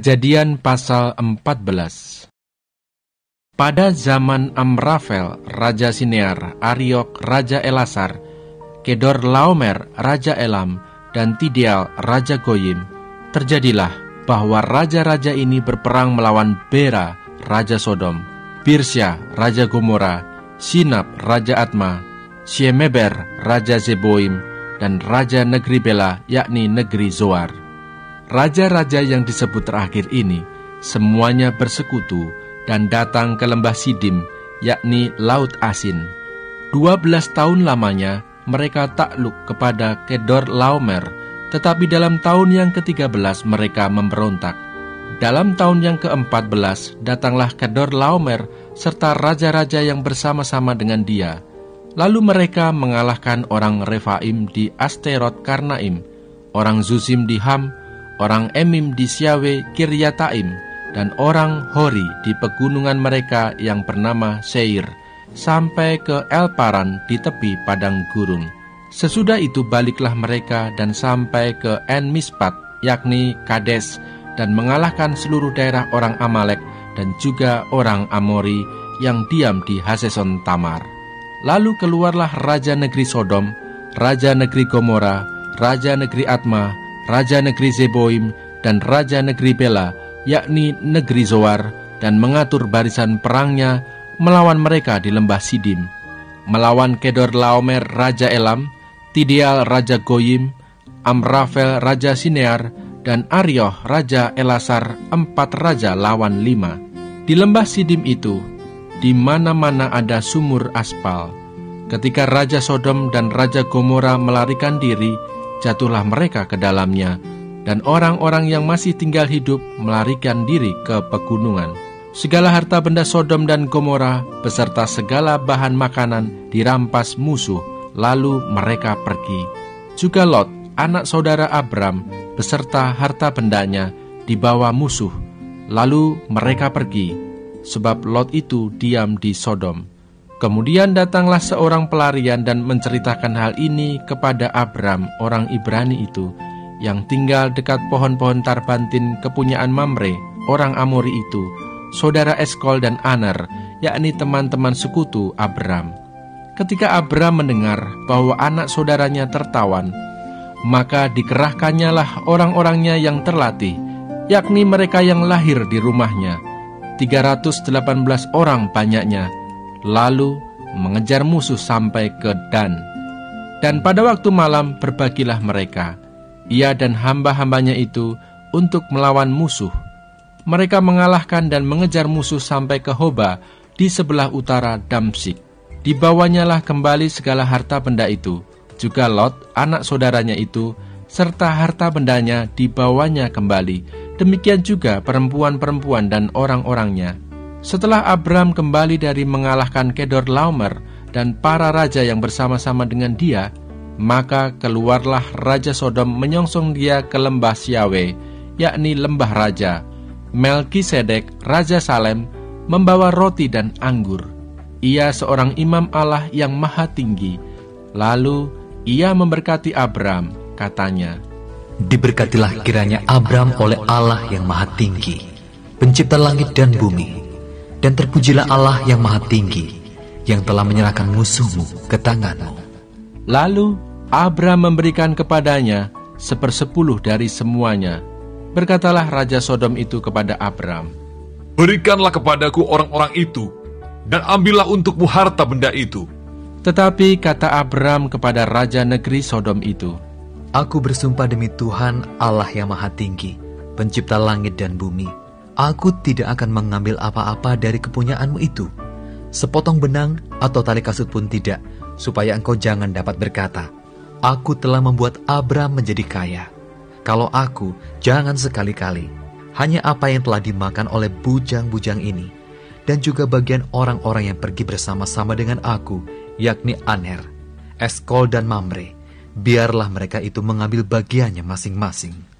Kejadian pasal 14. Pada zaman Amrafel, Raja Sinear, Ariok, Raja Elasar, Kedor Laomer, Raja Elam, dan Tidial, Raja Goyim, terjadilah bahwa raja-raja ini berperang melawan Bera, Raja Sodom, Birsya, Raja Gomora, Sinab, Raja Adma, Syemeber, Raja Zeboim, dan Raja Negeri Bela, yakni Negeri Zoar. Raja-raja yang disebut terakhir ini semuanya bersekutu dan datang ke lembah Sidim, yakni Laut Asin. 12 tahun lamanya mereka takluk kepada Kedor Laomer, tetapi dalam tahun yang ke-13 mereka memberontak. Dalam tahun yang ke-14 datanglah Kedor Laomer serta raja-raja yang bersama-sama dengan dia. Lalu mereka mengalahkan orang Refaim di Asterot Karnaim, orang Zuzim di Ham, orang Emim di Siawe Kiryataim, dan orang Hori di pegunungan mereka yang bernama Seir, sampai ke Elparan di tepi padang gurun. Sesudah itu baliklah mereka dan sampai ke En Mispat, yakni Kades, dan mengalahkan seluruh daerah orang Amalek dan juga orang Amori yang diam di Haseson Tamar. Lalu keluarlah Raja Negeri Sodom, Raja Negeri Gomora, Raja Negeri Adma, Raja Negeri Zeboim, dan Raja Negeri Bela, yakni Negeri Zoar, dan mengatur barisan perangnya melawan mereka di lembah Sidim, melawan Kedor Laomer Raja Elam, Tidial Raja Goyim, Amrafel Raja Sinear, dan Arioh Raja Elasar, 4 raja lawan 5. Di lembah Sidim itu, di mana-mana ada sumur aspal. Ketika Raja Sodom dan Raja Gomora melarikan diri, jatuhlah mereka ke dalamnya, dan orang-orang yang masih tinggal hidup melarikan diri ke pegunungan. Segala harta benda Sodom dan Gomora beserta segala bahan makanan dirampas musuh, lalu mereka pergi. Juga Lot, anak saudara Abram, beserta harta bendanya dibawa musuh, lalu mereka pergi, sebab Lot itu diam di Sodom. Kemudian datanglah seorang pelarian dan menceritakan hal ini kepada Abram, orang Ibrani itu, yang tinggal dekat pohon-pohon tarbantin kepunyaan Mamre, orang Amori itu, saudara Eskol dan Aner, yakni teman-teman sekutu Abram. Ketika Abram mendengar bahwa anak saudaranya tertawan, maka dikerahkannya lah orang-orangnya yang terlatih, yakni mereka yang lahir di rumahnya, 318 orang banyaknya, lalu mengejar musuh sampai ke Dan. Dan pada waktu malam berbagilah mereka, ia dan hamba-hambanya itu, untuk melawan musuh. Mereka mengalahkan dan mengejar musuh sampai ke Hoba di sebelah utara Damsik. Dibawanyalah kembali segala harta benda itu, juga Lot, anak saudaranya itu, serta harta bendanya dibawanya kembali. Demikian juga perempuan-perempuan dan orang-orangnya. Setelah Abram kembali dari mengalahkan Kedor Laomer dan para raja yang bersama-sama dengan dia, maka keluarlah Raja Sodom menyongsong dia ke lembah Siawe, yakni lembah raja. Melkisedek, Raja Salem, membawa roti dan anggur. Ia seorang imam Allah yang maha tinggi. Lalu ia memberkati Abram, katanya, "Diberkatilah kiranya Abram oleh Allah yang maha tinggi, pencipta langit dan bumi. Dan terpujilah Allah yang maha tinggi, yang telah menyerahkan musuhmu ke tanganmu." Lalu Abram memberikan kepadanya 1/10 dari semuanya. Berkatalah Raja Sodom itu kepada Abram, "Berikanlah kepadaku orang-orang itu, dan ambillah untukmu harta benda itu." Tetapi kata Abram kepada Raja Negeri Sodom itu, "Aku bersumpah demi Tuhan Allah yang maha tinggi, pencipta langit dan bumi, aku tidak akan mengambil apa-apa dari kepunyaanmu itu, sepotong benang atau tali kasut pun tidak, supaya engkau jangan dapat berkata, 'Aku telah membuat Abram menjadi kaya.' Kalau aku, jangan sekali-kali. Hanya apa yang telah dimakan oleh bujang-bujang ini, dan juga bagian orang-orang yang pergi bersama-sama dengan aku, yakni Aner, Eskol dan Mamre, biarlah mereka itu mengambil bagiannya masing-masing."